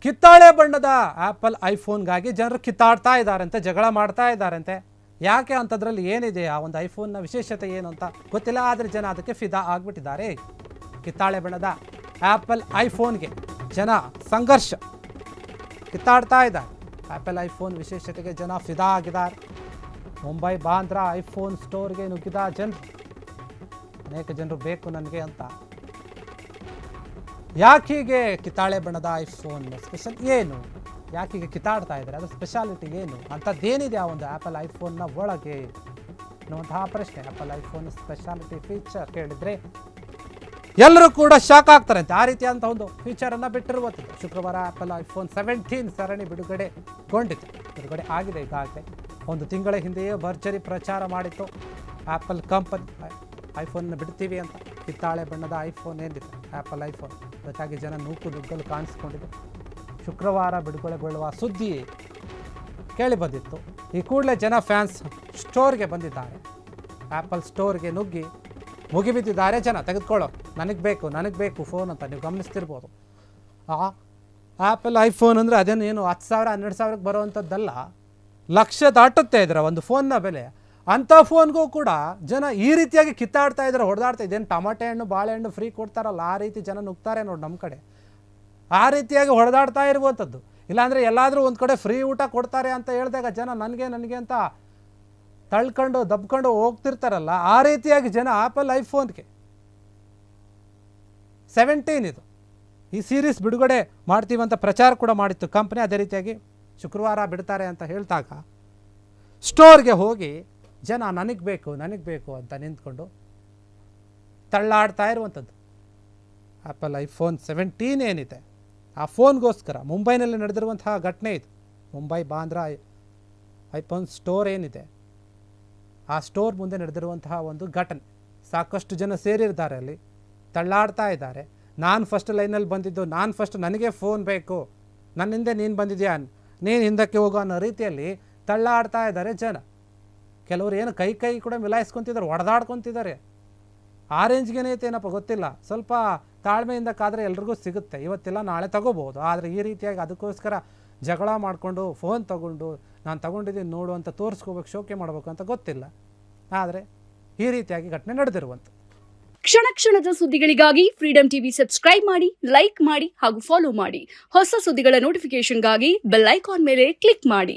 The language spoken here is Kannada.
ಕಿತ್ತಾಳೆ ಬಣ್ಣದ ಆ್ಯಪಲ್ ಐಫೋನ್ಗಾಗಿ ಜನರು ಕಿತ್ತಾಡ್ತಾ ಇದ್ದಾರಂತೆ, ಜಗಳ ಮಾಡ್ತಾ ಇದ್ದಾರಂತೆ. ಯಾಕೆ ಅಂಥದ್ರಲ್ಲಿ ಏನಿದೆ, ಆ ಒಂದು ಐಫೋನ್ನ ವಿಶೇಷತೆ ಏನು ಅಂತ ಗೊತ್ತಿಲ್ಲ. ಆದರೆ ಜನ ಅದಕ್ಕೆ ಫಿದಾ ಆಗಿಬಿಟ್ಟಿದ್ದಾರೆ. ಕಿತ್ತಾಳೆ ಬಣ್ಣದ ಆ್ಯಪಲ್ ಐಫೋನ್ಗೆ ಜನ ಸಂಘರ್ಷ ಕಿತ್ತಾಡ್ತಾ ಇದ್ದಾರೆ. ಆ್ಯಪಲ್ ಐಫೋನ್ ವಿಶೇಷತೆಗೆ ಜನ ಫಿದಾ ಆಗಿದ್ದಾರೆ. ಮುಂಬೈ ಬಾಂದ್ರಾ ಐಫೋನ್ ಸ್ಟೋರ್ಗೆ ನುಗ್ಗಿದ ಜನರು, ಅನೇಕ ಜನರು ಬೇಕು ನನಗೆ ಅಂತ. ಯಾಕೀಗೆ ಕಿತ್ತಾಳೆ ಬಣ್ಣದ ಐಫೋನ್ ಸ್ಪೆಷಲ್ ಏನು, ಯಾಕೀಗೆ ಕಿತ್ತಾಡ್ತಾ ಇದ್ದಾರೆ, ಅದರ ಸ್ಪೆಷಾಲಿಟಿ ಏನು, ಅಂಥದ್ದೇನಿದೆ ಆ ಒಂದು ಆ್ಯಪಲ್ ಐಫೋನ್ನ ಒಳಗೆ ಅನ್ನುವಂತಹ ಪ್ರಶ್ನೆ. ಆ್ಯಪಲ್ ಐಫೋನ್ ಸ್ಪೆಷಾಲಿಟಿ ಫೀಚರ್ ಕೇಳಿದರೆ ಎಲ್ಲರೂ ಕೂಡ ಶಾಕ್ ಆಗ್ತಾರಂತೆ. ಆ ರೀತಿಯಾದಂಥ ಒಂದು ಫೀಚರನ್ನು ಬಿಟ್ಟಿರುವಂಥದ್ದು. ಶುಕ್ರವಾರ ಆ್ಯಪಲ್ ಐಫೋನ್ 17 ಸರಣಿ ಬಿಡುಗಡೆ ಆಗಿದೆ. ಈಗಾಗಲೇ ಒಂದು ತಿಂಗಳ ಹಿಂದೆಯೇ ಭರ್ಜರಿ ಪ್ರಚಾರ ಮಾಡಿತ್ತು ಆ್ಯಪಲ್ ಕಂಪನಿ. ಐಫೋನ್ನ ಬಿಡ್ತೀವಿ ಅಂತ. ಕಿತ್ತಾಳೆ ಬಣ್ಣದ ಐಫೋನ್ ಏನಿದೆ ಆ್ಯಪಲ್ ಐಫೋನ್, ಅದಕ್ಕಾಗಿ ಜನ ನುಗ್ಗಲು ಕಾಣಿಸ್ಕೊಂಡಿದೆ. ಶುಕ್ರವಾರ ಬಿಡುಗಡೆಗೊಳ್ಳುವ ಸುದ್ದಿ ಕೇಳಿ ಬಂದಿತ್ತು. ಈ ಕೂಡಲೇ ಜನ ಫ್ಯಾನ್ಸ್ ಸ್ಟೋರ್ಗೆ ಬಂದಿದ್ದಾರೆ. ಆ್ಯಪಲ್ ಸ್ಟೋರ್ಗೆ ನುಗ್ಗಿ ಮುಗಿಬಿದ್ದಿದ್ದಾರೆ ಜನ. ತೆಗೆದುಕೊಳ್ಳೋ, ನನಗೆ ಬೇಕು ಫೋನ್ ಅಂತ. ನೀವು ಗಮನಿಸ್ತಿರ್ಬೋದು. ಆ ಆ್ಯಪಲ್ ಐಫೋನ್ ಅಂದರೆ ಅದೇನು 10,000 12,000ಕ್ಕೆ ಬರುವಂಥದ್ದಲ್ಲ, ಲಕ್ಷ ದಾಟುತ್ತೆ ಇದರ ಒಂದು ಫೋನ್ನ ಬೆಲೆ. ಅಂಥ ಫೋನ್ಗೂ ಕೂಡ ಜನ ಈ ರೀತಿಯಾಗಿ ಕಿತ್ತಾಡ್ತಾ ಇದ್ದಾರೆ, ಹೊಡೆದಾಡ್ತಾ. ಇದೇನು ಟಮಾಟೆ ಹಣ್ಣು ಬಾಳೆಹಣ್ಣು ಫ್ರೀ ಕೊಡ್ತಾರಲ್ಲ, ಆ ರೀತಿ ಜನ ನುಗ್ತಾರೆ ನೋಡಿ ನಮ್ಮ ಕಡೆ. ಆ ರೀತಿಯಾಗಿ ಹೊಡೆದಾಡ್ತಾ ಇರುವಂಥದ್ದು. ಇಲ್ಲಾಂದರೆ ಎಲ್ಲಾದರೂ ಒಂದು ಕಡೆ ಫ್ರೀ ಊಟ ಕೊಡ್ತಾರೆ ಅಂತ ಹೇಳಿದಾಗ ಜನ ನನಗೆ ಅಂತ ತಳ್ಕೊಂಡು ದಬ್ಕೊಂಡು ಹೋಗ್ತಿರ್ತಾರಲ್ಲ, ಆ ರೀತಿಯಾಗಿ ಜನ ಆ್ಯಪಲ್ ಐಫೋನ್ಗೆ 17 ಇದು ಈ ಸೀರೀಸ್ ಬಿಡುಗಡೆ ಮಾಡ್ತೀವಂತ ಪ್ರಚಾರ ಕೂಡ ಮಾಡಿತ್ತು ಕಂಪ್ನಿ. ಅದೇ ರೀತಿಯಾಗಿ ಶುಕ್ರವಾರ ಬಿಡ್ತಾರೆ ಅಂತ ಹೇಳಿದಾಗ ಸ್ಟೋರ್ಗೆ ಹೋಗಿ ಜನ ನನಗೆ ಬೇಕು ಅಂತ ನಿಂತ್ಕೊಂಡು ತಳ್ಳಾಡ್ತಾ ಇರುವಂಥದ್ದು. ಆ್ಯಪಲ್ ಐಫೋನ್ 17 ಏನಿದೆ ಆ ಫೋನ್ಗೋಸ್ಕರ ಮುಂಬೈನಲ್ಲಿ ನಡೆದಿರುವಂತಹ ಘಟನೆ ಇದು. ಮುಂಬೈ ಬಾಂದ್ರಾ ಐಫೋನ್ ಸ್ಟೋರ್ ಏನಿದೆ ಆ ಸ್ಟೋರ್ ಮುಂದೆ ನಡೆದಿರುವಂತಹ ಒಂದು ಘಟನೆ. ಸಾಕಷ್ಟು ಜನ ಸೇರಿರ್ತಾರೆ, ಅಲ್ಲಿ ತಳ್ಳಾಡ್ತಾ ಇದ್ದಾರೆ. ನಾನು ಫಸ್ಟ್ ಲೈನಲ್ಲಿ ಬಂದಿದ್ದು, ನನಗೆ ಫೋನ್ ಬೇಕು, ನನ್ನ ಹಿಂದೆ ನೀನು ಬಂದಿದ್ಯಾ, ನೀನು ಹಿಂದಕ್ಕೆ ಹೋಗೋ ಅನ್ನೋ ರೀತಿಯಲ್ಲಿ ತಳ್ಳಾಡ್ತಾ ಇದ್ದಾರೆ ಜನ. ಕೆಲವರು ಏನು ಕೈ ಕೂಡ ಮಿಲಾಯಿಸ್ಕೊತಿದ್ದಾರೆ, ಹೊಡೆದಾಡ್ಕೊತಿದ್ದಾರೆ. ಆ ರೇಂಜ್ಗೇನೆ ಏನಪ್ಪ ಗೊತ್ತಿಲ್ಲ. ಸ್ವಲ್ಪ ತಾಳ್ಮೆಯಿಂದ ಕಾದರೆ ಎಲ್ರಿಗೂ ಸಿಗುತ್ತೆ, ಇವತ್ತಿಲ್ಲ ನಾಳೆ ತಗೋಬೋದು. ಆದರೆ ಈ ರೀತಿಯಾಗಿ ಅದಕ್ಕೋಸ್ಕರ ಜಗಳ ಮಾಡಿಕೊಂಡು ಫೋನ್ ತಗೊಂಡು ನಾನು ತಗೊಂಡಿದ್ದೀನಿ ನೋಡು ಅಂತ ತೋರಿಸ್ಕೋಬೇಕು, ಶೋಕಿ ಮಾಡಬೇಕು ಅಂತ ಗೊತ್ತಿಲ್ಲ. ಆದರೆ ಈ ರೀತಿಯಾಗಿ ಘಟನೆ ನಡೆದಿರುವಂಥದ್ದು. ಕ್ಷಣದ ಸುದ್ದಿಗಳಿಗಾಗಿ ಫ್ರೀಡಂ ಟಿವಿ ಸಬ್ಸ್ಕ್ರೈಬ್ ಮಾಡಿ, ಲೈಕ್ ಮಾಡಿ ಹಾಗೂ ಫಾಲೋ ಮಾಡಿ. ಹೊಸ ಸುದ್ದಿಗಳ ನೋಟಿಫಿಕೇಶನ್ಗಾಗಿ ಬೆಲ್ ಐಕಾನ್ ಮೇಲೆ ಕ್ಲಿಕ್ ಮಾಡಿ.